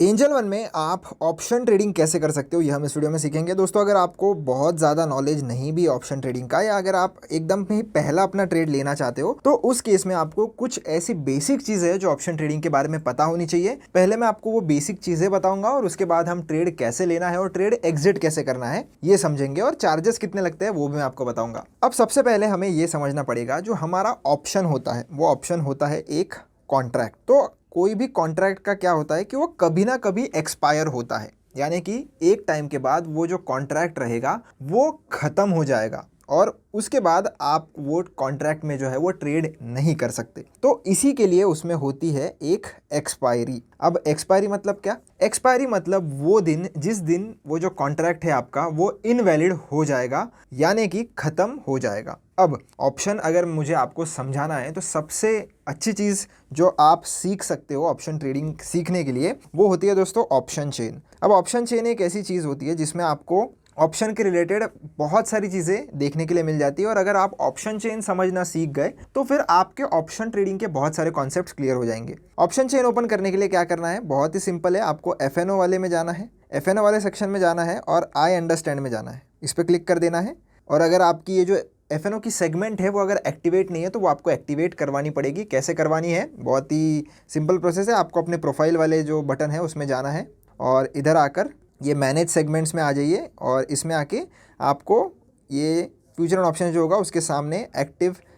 Angel one में आप option trading कैसे कर सकते हो ये हम इस वीडियो में सीखेंगे। दोस्तों, अगर आपको बहुत ज़्यादा नॉलेज नहीं भी ऑप्शन ट्रेडिंग का, या अगर आप एकदम ही पहला अपना ट्रेड लेना चाहते हो, तो उस केस में आपको कुछ ऐसी बेसिक चीज़ें हैं जो ऑप्शन ट्रेडिंग के बारे में पता होनी चाहिए। पहले मैं आपको वो बेसिक चीज़ें बताऊंगा और उसके बाद हम ट्रेड कैसे लेना है और ट्रेड एग्जिट कैसे करना है ये समझेंगे, और चार्जेस कितने लगते हैं वो भी मैं आपको बताऊंगा। अब सबसे पहले हमें ये समझना पड़ेगा, जो हमारा ऑप्शन होता है वो ऑप्शन होता है एक कॉन्ट्रैक्ट। तो कोई भी कॉन्ट्रैक्ट का क्या होता है कि वो कभी ना कभी एक्सपायर होता है, यानी कि एक टाइम के बाद वो जो कॉन्ट्रैक्ट रहेगा वो खत्म हो जाएगा और उसके बाद आप वो कॉन्ट्रैक्ट में जो है वो ट्रेड नहीं कर सकते। तो इसी के लिए उसमें होती है एक एक्सपायरी। अब एक्सपायरी मतलब क्या? एक्सपायरी मतलब वो दिन जिस दिन वो जो कॉन्ट्रैक्ट है आपका वो इनवैलिड हो जाएगा, यानी कि खत्म हो जाएगा। अब ऑप्शन अगर मुझे आपको समझाना है तो सबसे अच्छी चीज़ जो आप सीख सकते हो ऑप्शन ट्रेडिंग सीखने के लिए वो होती है दोस्तों ऑप्शन चेन। अब ऑप्शन चेन एक ऐसी चीज़ होती है जिसमें आपको ऑप्शन के रिलेटेड बहुत सारी चीज़ें देखने के लिए मिल जाती है, और अगर आप ऑप्शन चेन समझना सीख गए तो फिर आपके ऑप्शन ट्रेडिंग के बहुत सारे कॉन्सेप्ट्स क्लियर हो जाएंगे। ऑप्शन चेन ओपन करने के लिए क्या करना है? बहुत ही सिंपल है। आपको एफएनओ वाले में जाना है, एफएनओ वाले सेक्शन में जाना है और आई अंडरस्टैंड में जाना है, इस पर क्लिक कर देना है। और अगर आपकी ये जो एफएनओ की सेगमेंट है वो अगर एक्टिवेट नहीं है तो वो आपको एक्टिवेट करवानी पड़ेगी। कैसे करवानी है? बहुत ही सिंपल प्रोसेस है। आपको अपने प्रोफाइल वाले जो बटन है उसमें जाना है और इधर आकर ये मैनेज सेगमेंट्स में आ जाइए, और इसमें आके आपको ये फ्यूचर एंड ऑप्शन जो होगा उसके सामने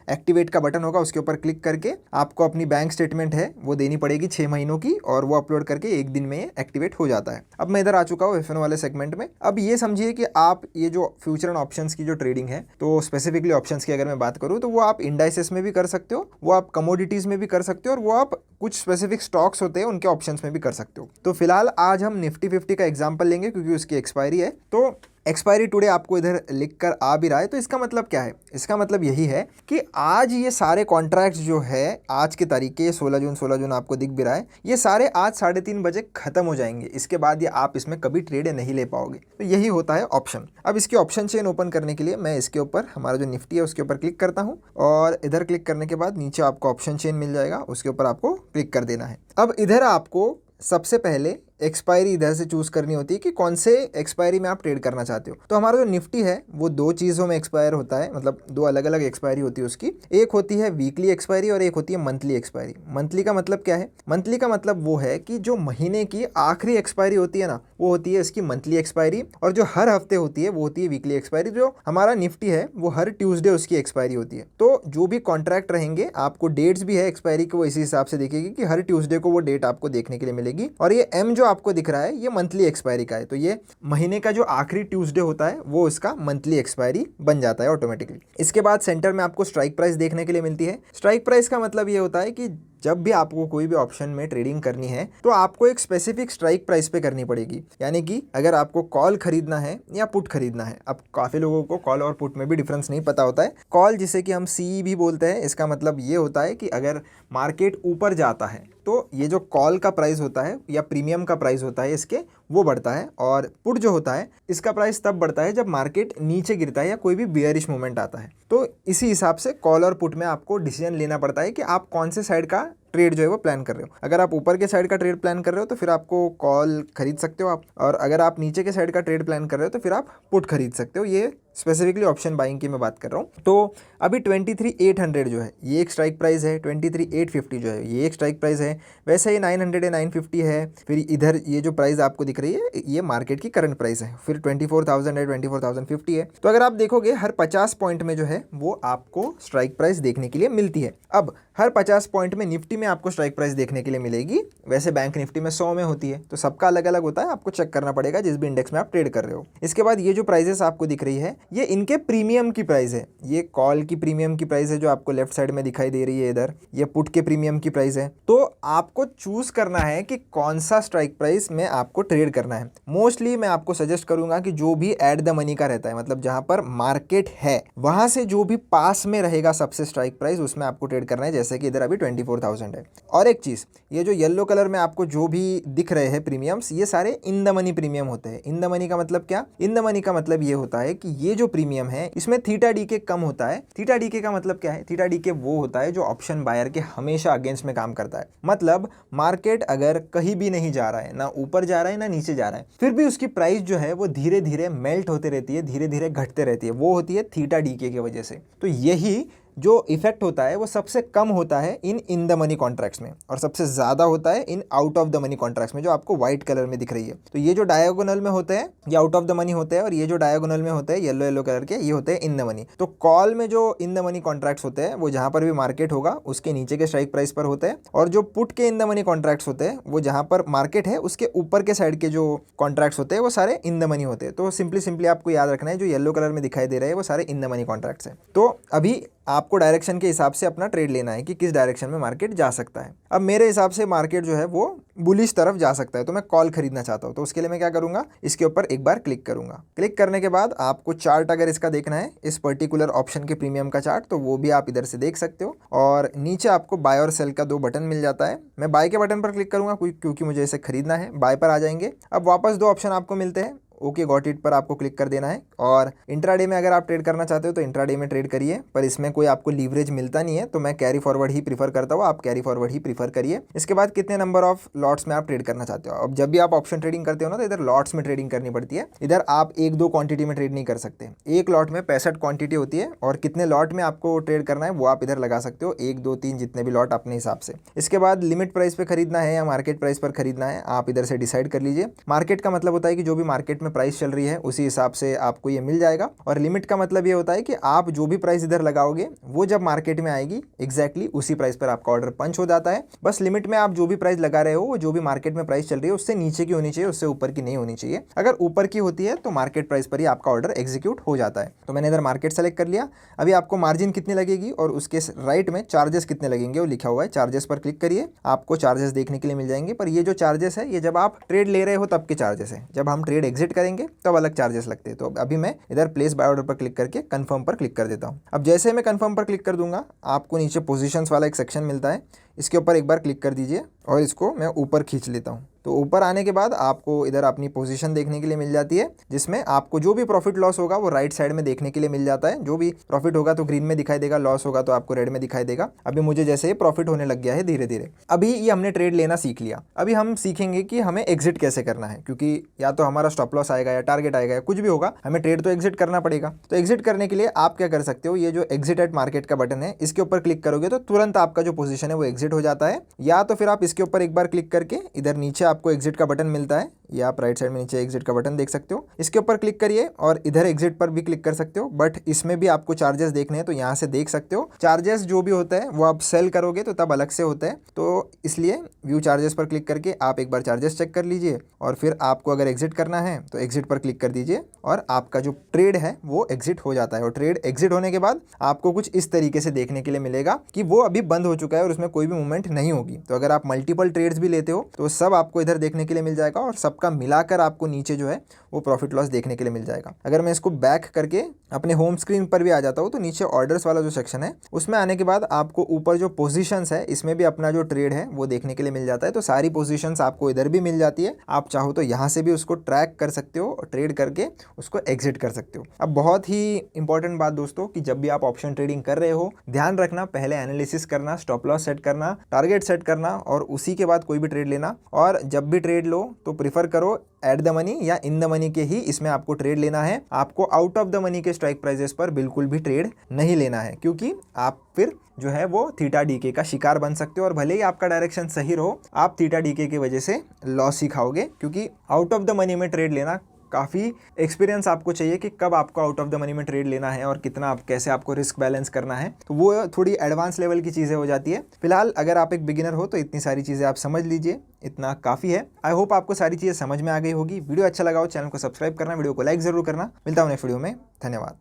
एक्टिवेट का बटन होगा, उसके ऊपर क्लिक करके आपको अपनी बैंक स्टेटमेंट है वो देनी पड़ेगी 6 महीनों की, और वो अपलोड करके एक दिन में ये एक्टिवेट हो जाता है। अब मैं इधर आ चुका हूँ एफएनओ वाले सेगमेंट में। अब ये समझिए कि आप ये जो फ्यूचर एंड ऑप्शंस की जो ट्रेडिंग है, तो स्पेसिफिकली ऑप्शंस की अगर मैं बात करूँ तो वो आप इंडाइसेस में भी कर सकते हो, वो आप कमोडिटीज में भी कर सकते हो, और वो आप कुछ स्पेसिफिक स्टॉक्स होते हैं उनके ऑप्शंस में भी कर सकते हो। तो फिलहाल आज हम निफ्टी 50 का एग्जाम्पल लेंगे क्योंकि उसकी एक्सपायरी है। तो एक्सपायरी टुडे आपको इधर लिख कर आ भी रहा है, तो इसका मतलब क्या है? इसका मतलब यही है कि आज ये सारे कॉन्ट्रैक्ट्स जो है आज की तारीख के 16 जून आपको दिख भी रहा है, ये सारे आज 3:30 बजे खत्म हो जाएंगे। इसके बाद ये आप इसमें कभी ट्रेड नहीं ले पाओगे। तो यही होता है ऑप्शन। अब इसकी ऑप्शन चेन ओपन करने के लिए मैं इसके ऊपर हमारा जो निफ्टी है उसके ऊपर क्लिक करता हूँ, और इधर क्लिक करने के बाद नीचे आपको ऑप्शन चेन मिल जाएगा, उसके ऊपर आपको क्लिक कर देना है। अब इधर आपको सबसे पहले एक्सपायरी इधर से चूज करनी होती है कि कौन से एक्सपायरी में आप ट्रेड करना चाहते हो। तो हमारा जो निफ्टी है वो दो चीज़ों में एक्सपायर होता है, मतलब दो अलग अलग एक्सपायरी होती है उसकी। एक होती है वीकली एक्सपायरी और एक होती है मंथली एक्सपायरी। मंथली का मतलब क्या है? मंथली का मतलब वो है कि जो महीने की आखिरी एक्सपायरी होती है ना, वो होती है इसकी मंथली एक्सपायरी, और जो हर हफ्ते होती है वो होती है वीकली एक्सपायरी। जो हमारा निफ्टी है वो हर ट्यूसडे उसकी एक्सपायरी होती है। तो जो भी कॉन्ट्रैक्ट रहेंगे आपको डेट्स भी है एक्सपायरी के, वो इसी हिसाब से देखेगी कि हर ट्यूसडे को वो डेट आपको देखने के लिए मिलेगी। और ये एम जो आपको दिख रहा है ये मंथली एक्सपायरी का है, तो ये महीने का जो आखिरी ट्यूसडे होता है वो इसका मंथली एक्सपायरी बन जाता है ऑटोमेटिकली। इसके बाद सेंटर में आपको स्ट्राइक प्राइस देखने के लिए मिलती है। स्ट्राइक प्राइस का मतलब ये होता है कि जब भी आपको कोई भी ऑप्शन में ट्रेडिंग करनी है तो आपको एक स्पेसिफिक स्ट्राइक प्राइस पे करनी पड़ेगी। यानी कि अगर आपको कॉल खरीदना है या पुट खरीदना है, अब काफ़ी लोगों को कॉल और पुट में भी डिफरेंस नहीं पता होता है। कॉल जिसे कि हम सी भी बोलते हैं, इसका मतलब ये होता है कि अगर मार्केट ऊपर जाता है तो ये जो कॉल का प्राइस होता है या प्रीमियम का प्राइस होता है इसके, वो बढ़ता है। और पुट जो होता है इसका प्राइस तब बढ़ता है जब मार्केट नीचे गिरता है या कोई भी बियरिश मूवमेंट आता है। तो इसी हिसाब से कॉल और पुट में आपको डिसीजन लेना पड़ता है कि आप कौन से साइड का ट्रेड जो है वो प्लान कर रहे हो। अगर आप ऊपर के साइड का ट्रेड प्लान कर रहे हो तो फिर आपको कॉल खरीद सकते हो आप, और अगर आप नीचे के साइड का ट्रेड प्लान कर रहे हो तो फिर आप पुट खरीद सकते हो। ये स्पेसिफिकली ऑप्शन बाइंग की मैं बात कर रहा हूँ। तो अभी 23,800 जो है ये एक स्ट्राइक प्राइस है, 23,850 जो है ये एक स्ट्राइक प्राइस है। वैसे ही 900 है, 950 है। फिर इधर ये जो प्राइस आपको दिख रही है ये मार्केट की करंट प्राइस है। फिर 24,000 है, 24,050 है। तो अगर आप देखोगे हर 50 पॉइंट में जो है वो आपको स्ट्राइक प्राइस देखने के लिए मिलती है। अब हर 50 पॉइंट में निफ्टी में आपको स्ट्राइक प्राइस देखने के लिए मिलेगी। वैसे बैंक निफ्टी में 100 में होती है, तो सबका अलग अलग होता है, आपको चेक करना पड़ेगा जिस भी इंडेक्स में आप ट्रेड कर रहे हो। इसके बाद ये जो प्राइसेस आपको दिख रही है ये इनके प्रीमियम की प्राइस है। ये कॉल की प्रीमियम की प्राइस है जो आपको लेफ्ट साइड में दिखाई दे रही है इधर, ये पुट के प्रीमियम की प्राइस है। तो आपको चूज करना है कि कौन सा स्ट्राइक प्राइस में आपको ट्रेड करना है। मोस्टली मैं आपको सजेस्ट करूंगा कि जो भी एट द मनी का रहता है, मतलब जहां पर मार्केट है वहां से जो भी पास में रहेगा सबसे स्ट्राइक प्राइस, उसमें आपको ट्रेड करना है। जैसे कि इधर अभी 24,000 है। और एक चीज, ये जो येलो कलर में आपको जो भी दिख रहे हैं प्रीमियम्स, ये सारे इन द मनी प्रीमियम होते हैं। इन द मनी का मतलब क्या? इन द मनी का मतलब ये होता है कि ये जो प्रीमियम है इसमें थीटा डीके कम होता है। थीटा डीके का मतलब क्या है? थीटा डीके वो होता है जो ऑप्शन बायर के हमेशा अगेंस्ट में काम करता है। मतलब मार्केट अगर कहीं भी नहीं जा रहा है, ना ऊपर जा रहा है ना नीचे जा रहा है, फिर भी उसकी प्राइस जो है वो धीरे धीरे मेल्ट होते रहती है, धीरे धीरे घटते रहती है, वो होती है थीटा डीके की वजह से। तो यही जो इफेक्ट होता है वो सबसे कम होता है इन द मनी कॉन्ट्रैक्ट्स में, और सबसे ज़्यादा होता है in out of the money contracts में, जो आपको व्हाइट कलर में दिख रही है। तो ये जो डायगोनल में होते हैं ये आउट ऑफ द मनी होते हैं, और ये जो डायगोनल में होते हैं येलो येलो कलर के, ये होते हैं इन द मनी। तो कॉल में जो इन द मनी कॉन्ट्रैक्ट्स होते हैं वो जहां पर भी मार्केट होगा उसके नीचे के स्ट्राइक प्राइस पर होते हैं, और जो पुट के इन द मनी कॉन्ट्रैक्ट्स होते हैं वो जहां पर मार्केट है उसके ऊपर के साइड के जो कॉन्ट्रैक्ट्स होते हैं वो सारे इन द मनी होते हैं। तो सिंपली आपको याद रखना है जो येलो कलर में दिखाई दे रहे हैं वो सारे इन द मनी कॉन्ट्रैक्ट्स हैं। तो अभी आपको डायरेक्शन के हिसाब से अपना ट्रेड लेना है कि किस डायरेक्शन में मार्केट जा सकता है। अब मेरे हिसाब से मार्केट जो है वो बुलिश तरफ जा सकता है, तो मैं कॉल खरीदना चाहता हूँ। तो उसके लिए मैं क्या करूँगा, इसके ऊपर एक बार क्लिक करूँगा। क्लिक करने के बाद आपको चार्ट अगर इसका देखना है, इस पर्टिकुलर ऑप्शन के प्रीमियम का चार्ट, तो वो भी आप इधर से देख सकते हो। और नीचे आपको बाय और सेल का 2 बटन मिल जाता है। मैं बाय के बटन पर क्लिक करूँगा क्योंकि मुझे इसे खरीदना है। बाय पर आ जाएंगे। अब वापस 2 ऑप्शन आपको मिलते हैं। ओके गॉट इट पर आपको क्लिक कर देना है। और इंट्राडे में अगर आप ट्रेड करना चाहते हो तो इंट्राडे में ट्रेड करिए, पर इसमें कोई आपको लीवरेज मिलता नहीं है, तो मैं कैरी फॉरवर्ड ही प्रीफर करता हूँ। आप कैरी फॉरवर्ड ही प्रीफर करिए। इसके बाद कितने नंबर ऑफ लॉट्स में आप ट्रेड करना चाहते हो। अब जब भी आप ऑप्शन ट्रेडिंग करते हो ना, तो इधर लॉट्स में ट्रेडिंग करनी पड़ती है। इधर आप 1-2 क्वांटिटी में ट्रेड नहीं कर सकते। एक लॉट में 65 क्वांटिटी होती है, और कितने लॉट में आपको ट्रेड करना है वो आप इधर लगा सकते हो, 1, 2, 3 जितने भी लॉट अपने हिसाब से। इसके बाद लिमिट प्राइस पे खरीदना है या मार्केट प्राइस पर खरीदना है, आप इधर से डिसाइड कर लीजिए। मार्केट का मतलब होता है कि जो भी मार्केट में प्राइस चल रही है उसी हिसाब से आपको ये मिल जाएगा, और लिमिट का मतलब ये होता है कि आप जो भी प्राइस इधर लगाओगे वो जब मार्केट में आएगी एग्जैक्टली उसी प्राइस पर आपका ऑर्डर पंच हो जाता है। बस लिमिट में आप जो भी प्राइस लगा रहे हो वो जो भी मार्केट में प्राइस चल रही है उससे नीचे की होनी चाहिए, उससे ऊपर की नहीं होनी चाहिए। अगर ऊपर की होती है तो मार्केट प्राइस पर ही आपका ऑर्डर एग्जीक्यूट हो जाता है। तो मैंने इधर मार्केट सेलेक्ट कर लिया। अभी आपको मार्जिन कितनी लगेगी और उसके राइट में चार्जेस कितने लगेंगे वो लिखा हुआ है। चार्जेस पर क्लिक करिए, आपको चार्जेस देखने के लिए मिल जाएंगे। पर ये जो चार्जेस है ये जब आप ट्रेड ले रहे हो तब के चार्जेस है, जब हम ट्रेड एग्जिट करेंगे तब अलग चार्जेस लगते हैं। तो अभी मैं इधर प्लेस बाय ऑर्डर पर क्लिक करके कंफर्म पर क्लिक कर देता हूं। अब जैसे मैं कंफर्म पर क्लिक कर दूंगा, आपको नीचे पोजीशंस वाला एक सेक्शन मिलता है, इसके ऊपर एक बार क्लिक कर दीजिए और इसको मैं ऊपर खींच लेता हूं। तो ऊपर आने के बाद आपको इधर अपनी पोजीशन देखने के लिए मिल जाती है, जिसमें आपको जो भी प्रॉफिट लॉस होगा वो राइट साइड में देखने के लिए मिल जाता है। जो भी प्रॉफिट होगा तो ग्रीन में दिखाई देगा, लॉस होगा तो आपको रेड में दिखाई देगा। अभी मुझे जैसे प्रॉफिट होने लग गया है धीरे धीरे। अभी ये हमने ट्रेड लेना सीख लिया। अभी हम सीखेंगे कि हमें एग्जिट कैसे करना है, क्योंकि या तो हमारा स्टॉप लॉस आएगा या टारगेट आएगा या कुछ भी होगा, हमें ट्रेड तो एग्जिट करना पड़ेगा। तो एग्जिट करने के लिए आप क्या कर सकते हो, ये जो एग्जिट एट मार्केट का बटन है इसके ऊपर क्लिक करोगे तो तुरंत आपका जो पोजीशन है वो एग्जिट हो जाता है। या तो फिर आप इसके ऊपर एक बार क्लिक करके इधर नीचे आपको एग्जिट का बटन मिलता है, ये आप राइट साइड में नीचे एग्जिट का बटन देख सकते हो, इसके ऊपर क्लिक करिए और इधर एग्जिट पर भी क्लिक कर सकते हो। बट इसमें भी आपको चार्जेस देखने हैं तो यहाँ से देख सकते हो। चार्जेस जो भी होता है वो आप सेल करोगे तो तब अलग से होता है, तो इसलिए व्यू चार्जेस पर क्लिक करके आप एक बार चार्जेस चेक कर लीजिए। और फिर आपको अगर एग्जिट करना है तो एग्जिट पर क्लिक कर दीजिए और आपका जो ट्रेड है वो एग्जिट हो जाता है। और ट्रेड एग्जिट होने के बाद आपको कुछ इस तरीके से देखने के लिए मिलेगा कि वो अभी बंद हो चुका है और उसमें कोई भी मूवमेंट नहीं होगी। तो अगर आप मल्टीपल ट्रेड्स भी लेते हो तो सब आपको इधर देखने के लिए मिल जाएगा, और सबका मिलाकर आपको नीचे जो है वो प्रॉफिट लॉस देखने के लिए मिल जाएगा। अगर मैं इसको बैक करके अपने होम स्क्रीन पर भी आ जाता हूँ तो नीचे ऑर्डर्स वाला जो सेक्शन है उसमें आने के बाद आपको ऊपर जो पोजीशंस है इसमें भी अपना जो ट्रेड है वो देखने के लिए मिल जाता है। तो सारी पोजीशंस आपको इधर भी मिल जाती है। आप चाहो तो यहाँ से भी उसको ट्रैक कर सकते हो और ट्रेड करके उसको एग्जिट कर सकते हो। अब बहुत ही इंपॉर्टेंट बात दोस्तों कि जब भी आप ऑप्शन ट्रेडिंग कर रहे हो ध्यान रखना, पहले एनालिसिस करना, स्टॉप लॉस सेट करना, टारगेट सेट करना और उसी के बाद कोई भी ट्रेड लेना। और जब भी ट्रेड लो तो प्रीफर करो एट द मनी या इन द मनी के ही इसमें आपको ट्रेड लेना है। आपको आउट ऑफ द मनी के स्ट्राइक प्राइजेस पर बिल्कुल भी ट्रेड नहीं लेना है, क्योंकि आप फिर जो है वो थीटा डीके का शिकार बन सकते हो। और भले ही आपका डायरेक्शन सही रहो, आप थीटा डीके की वजह से लॉस ही खाओगे, क्योंकि आउट ऑफ द मनी में ट्रेड लेना काफ़ी एक्सपीरियंस आपको चाहिए कि कब आपको आउट ऑफ द मनी में ट्रेड लेना है और कितना आप कैसे आपको रिस्क बैलेंस करना है। तो वो थोड़ी एडवांस लेवल की चीज़ें हो जाती है। फिलहाल अगर आप एक बिगिनर हो तो इतनी सारी चीज़ें आप समझ लीजिए, इतना काफ़ी है। आई होप आपको सारी चीज़ें समझ में आ गई होगी। वीडियो अच्छा लगा हो चैनल को सब्सक्राइब करना, वीडियो को लाइक ज़रूर करना। मिलता हूँ नेक्स्ट वीडियो में। धन्यवाद।